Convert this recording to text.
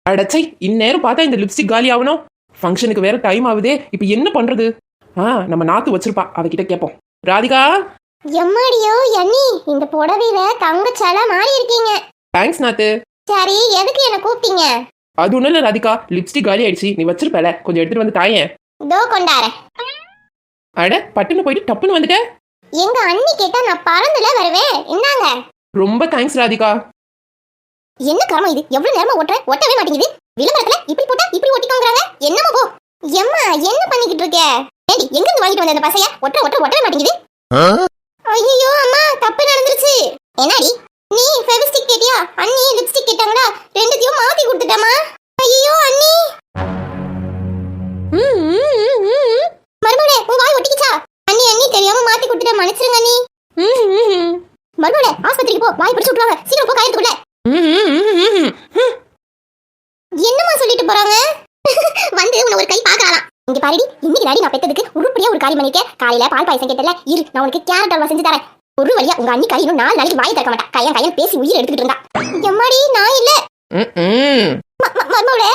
அடச்சை, இந்நேரம் பார்த்தா இந்த லிப்ஸ்டிக் காலி ஆகணும். ஃபங்க்ஷனுக்கு வேற டைம் ஆகுதே, இப்போ என்ன பண்றது? நம்ம நாத்து வச்சிருப்பா, அவகிட்ட கேட்போம். ராதிகா. எம்மாடியோ அண்ணி, இந்த புடவையில தங்கச்சால மாறி இருக்கீங்க. தேங்க்ஸ் நாத்து. சரி, எதுக்கு என்ன கூப்பிட்டீங்க? அது ஒண்ணும் இல்ல ராதிகா, லிப்ஸ்டிக் காலி ஆயிடுச்சு, நீ வச்சிருப்பல, கொஞ்சம் எடுத்துட்டு வந்து தாயேன். இதோ கொண்டாரேன். அட, பட்டுன்னு போயிட்டு டப்புன்னு வந்துட்ட. எங்க அண்ணி கேட்டா நான் பறந்துல வருவேன். இந்தாங்க. ரொம்ப தேங்க்ஸ் ராதிகா. என்ன கர்மம் இது? எவ்வளவு நேரமா ஒட்டவே மாட்டேங்குது. விளம்பரத்துல இப்படி போட்டா இப்படி ஒட்டிக்கோங்கறாங்க. என்னமா போ? எம்மா, என்ன பண்ணிக்கிட்டு இருக்க? ஏடி, எங்க இருந்து வாங்கிட்டு வந்த அந்த பசைய? ஒட்டவே மாட்டேங்குது. ஐயோ அம்மா, தப்பு நடந்துருச்சு. என்னடி நீ ஃபெவிஸ்டிக் கேட்டியா? அண்ணி லிப்ஸ்டிக் கேட்டாங்களா? ரெண்டுத்தையும் மாத்தி கொடுத்துட்டமா. ஐயோ அண்ணி. மறுபடியும் உன் வாய் ஒட்டிக்கிச்சா? அண்ணி தெரியாம மாத்தி கொடுத்துட்ட, மன்னிச்சிருங்க அண்ணி. மறுபடியும் ஆஸ்பத்திரிக்கு போ, வாய் பிடிச்சு விட்டுருவாங்க. சீக்கிரம் போ, காயத்துக்குள்ள. என்னமா சொல்லிட்டு போறாங்க? வந்து உன்னை ஒரு கை பார்க்கலாம். இங்க பாருடி, இன்னைக்கு டாடி நான் பெத்ததுக்கு உருப்படியா ஒரு காரியம் பண்ணிருக்கேன். காலையில பால் பாயசம் கேட்டல, இரு நான் உனக்கு கேரட் அல்வா செஞ்சு தரேன். ஒரு வழியா உங்க அண்ணி கறி இன்னும் 4 நாளைக்கு வாய் திறக்க மாட்டா. கையன் பேசி உயிர் எடுத்துக்கிட்டு இருந்தா. எம்மாடி, நான் இல்ல. மர்மோளே,